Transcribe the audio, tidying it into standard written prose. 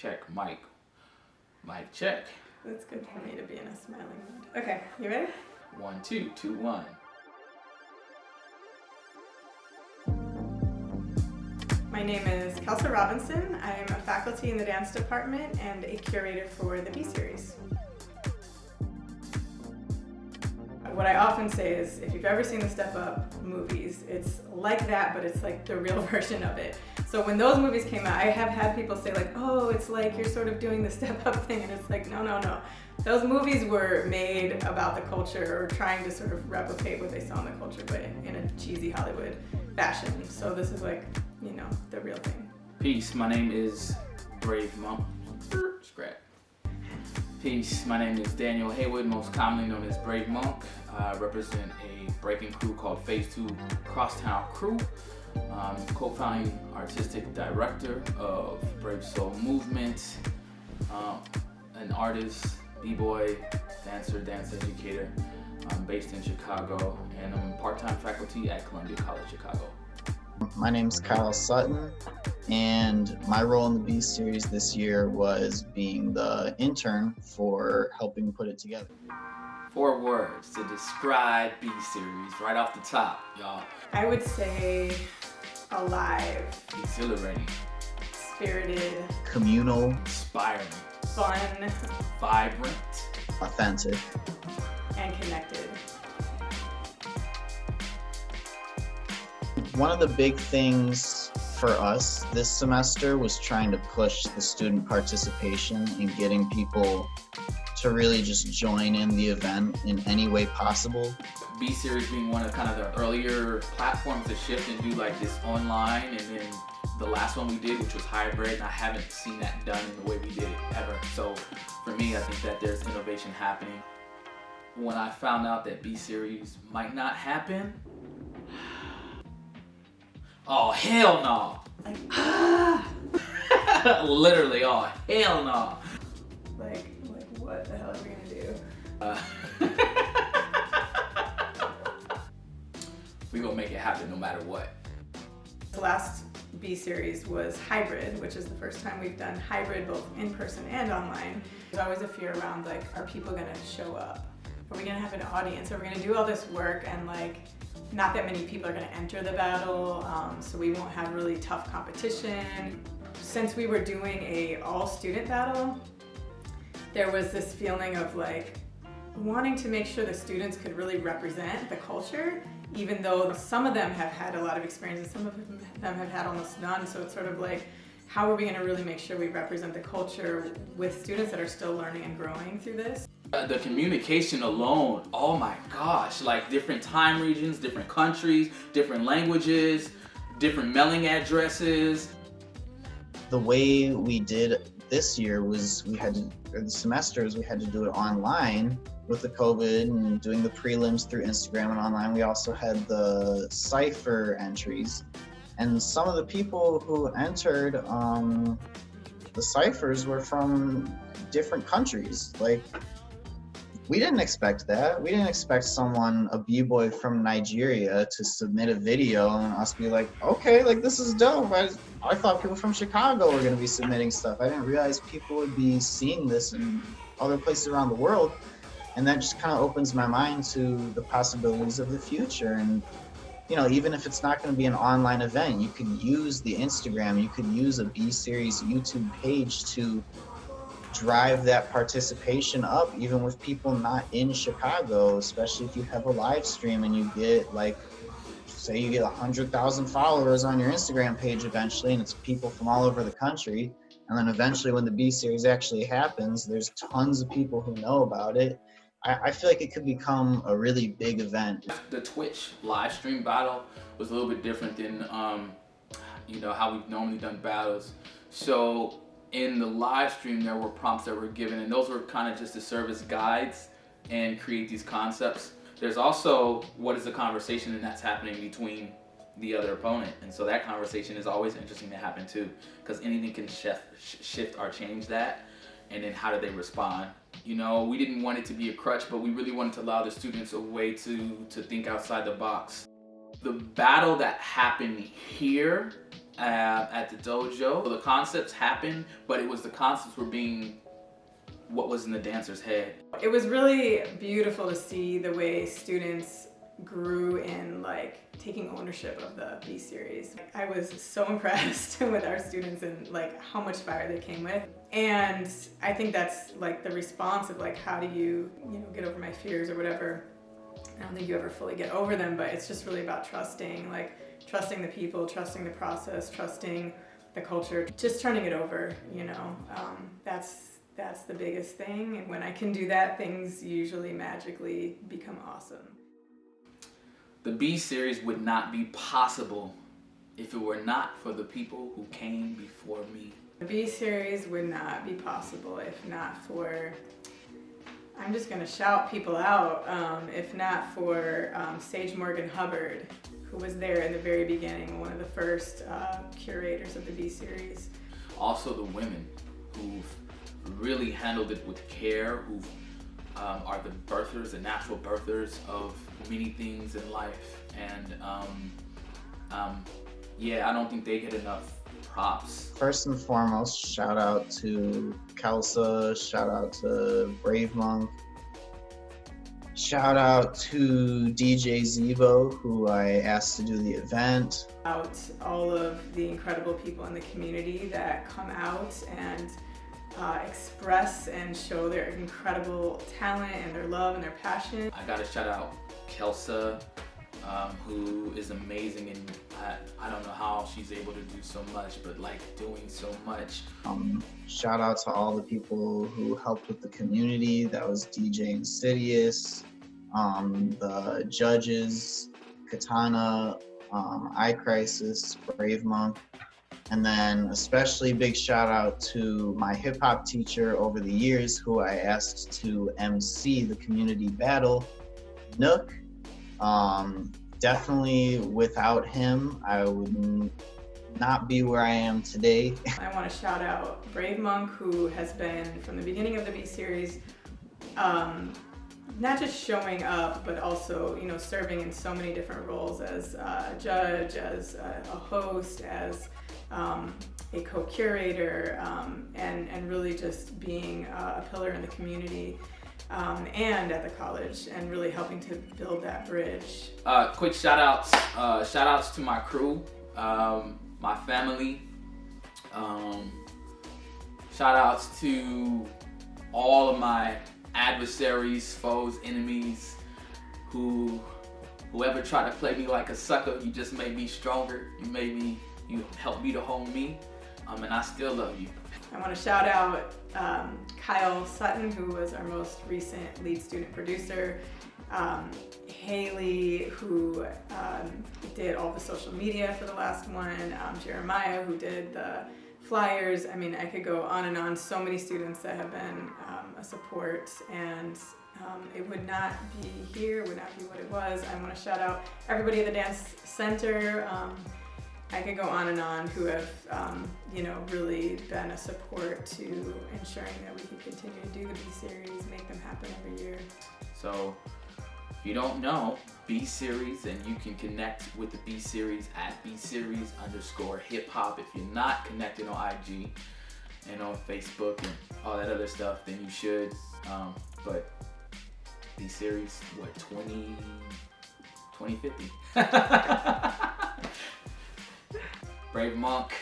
Check, mic. Mic check. It's good for me to be in a smiling mood. Okay, you ready? 1, 2, 2, 1. My name is Kelsa Robinson. I'm a faculty in the dance department and a curator for the B-Series. What I often say is, if you've ever seen the Step Up movies, it's like that, but it's like the real version of it. So when those movies came out, I have had people say like, oh, it's like you're sort of doing the Step Up thing, and it's like, no. Those movies were made about the culture or trying to sort of replicate what they saw in the culture, but in a cheesy Hollywood fashion. So this is like, you know, the real thing. Peace, my name is Brave Monk. Scrap. Peace, my name is Daniel Haywood, most commonly known as Brave Monk. I represent a breaking crew called Phase 2 Crosstown Crew. I'm co-founding artistic director of Brave Soul Movement, an artist, b-boy, dancer, dance educator. I'm based in Chicago, and I'm part-time faculty at Columbia College Chicago. My name's Kyle Sutton, and my role in the B-Series this year was being the intern for helping put it together. 4 words to describe B-Series right off the top, y'all. I would say alive, Exhilarating, spirited, Communal, inspiring, fun, vibrant, authentic. and connected. One of the big things for us this semester was trying to push the student participation and getting people to really just join in the event in any way possible. B-Series being one of kind of the earlier platforms to shift and do like this online, and then the last one we did, which was hybrid, and I haven't seen that done in the way we did it ever. So for me, I think that there's innovation happening. When I found out that B-Series might not happen, oh hell no! Like, literally, oh hell no! Like what the hell are we gonna do? We gonna make it happen no matter what. The last B-Series was hybrid, which is the first time we've done hybrid both in person and online. There's always a fear around like, are people gonna show up? Are we gonna have an audience? Are we gonna do all this work and like, not that many people are gonna enter the battle, so we won't have really tough competition. Since we were doing a all-student battle, there was this feeling of like, wanting to make sure the students could really represent the culture, even though some of them have had a lot of experience and some of them have had almost none. So it's sort of like, how are we gonna really make sure we represent the culture with students that are still learning and growing through this? The communication alone, oh my gosh, like different time regions, different countries, different languages, different mailing addresses. The way we did this year was we had to do it online with the COVID and doing the prelims through Instagram and online. We also had the Cypher entries, and some of the people who entered the Cyphers were from different countries. Like, we didn't expect that. We didn't expect someone, a b-boy from Nigeria, to submit a video and us be like, okay, like this is dope. I thought people from Chicago were gonna be submitting stuff. I didn't realize people would be seeing this in other places around the world. And that just kind of opens my mind to the possibilities of the future. And, you know, even if it's not gonna be an online event, you could use the Instagram, you could use a B-Series YouTube page to drive that participation up, even with people not in Chicago, especially if you have a live stream and you get like, say you get 100,000 followers on your Instagram page eventually, and it's people from all over the country. And then eventually when the B-Series actually happens, there's tons of people who know about it. I feel like it could become a really big event. The Twitch live stream battle was a little bit different than you know, how we've normally done battles. So in the live stream, there were prompts that were given, and those were kind of just to serve as guides and create these concepts. There's also what is the conversation, and that's happening between the other opponent, and so that conversation is always interesting to happen too, because anything can shift or change that. And then how do they respond? You know, we didn't want it to be a crutch, but we really wanted to allow the students a way to think outside the box. The battle that happened here at the dojo, the concepts happened, but it was the concepts were being what was in the dancer's head. It was really beautiful to see the way students grew in like taking ownership of the B series. I was so impressed with our students and like how much fire they came with. And I think that's like the response of like, how do you get over my fears or whatever. I don't think you ever fully get over them, but it's just really about trusting the people, trusting the process, trusting the culture, just turning it over, that's the biggest thing. And when I can do that, things usually magically become awesome. The B series would not be possible if it were not for the people who came before me. The B series would not be possible if not for, I'm just gonna shout people out, if not for Sage Morgan Hubbard, who was there in the very beginning, one of the first curators of the B series. Also the women who've really handled it with care, who are the birthers, the natural birthers of many things in life. And I don't think they get enough props. First and foremost, shout out to Kelsa, shout out to Brave Monk, shout out to DJ Zebo, who I asked to do the event. Out all of the incredible people in the community that come out and express and show their incredible talent and their love and their passion. I gotta shout out Kelsa, who is amazing, and I don't know how she's able to do so much, but like doing so much. Shout out to all the people who helped with the community. That was DJ Insidious, the judges, Katana, iCrisis, Brave Monk. And then especially big shout out to my hip hop teacher over the years, who I asked to MC the community battle, Nook. Definitely without him, I would not be where I am today. I want to shout out Brave Monk, who has been from the beginning of the B series, not just showing up, but also, serving in so many different roles as a judge, as a host, as a co-curator, and really just being a pillar in the community and at the college, and really helping to build that bridge. Quick shout outs to my crew, my family. Shout outs to all of my adversaries, foes, enemies, whoever tried to play me like a sucker. You just made me stronger. You helped me to hone me, and I still love you. I want to shout out Kyle Sutton, who was our most recent lead student producer, Haley, who did all the social media for the last one, Jeremiah, who did the flyers. I mean, I could go on and on. So many students that have been a support, and it would not be here, would not be what it was. I want to shout out everybody at the Dance Center. I could go on and on, who have, really been a support to ensuring that we can continue to do the B series, make them happen every year. So, if you don't know B series, and you can connect with the B series at bseries_hip-hop. If you're not connected on IG and on Facebook and all that other stuff, then you should. But B series, 2050. Brave Monk.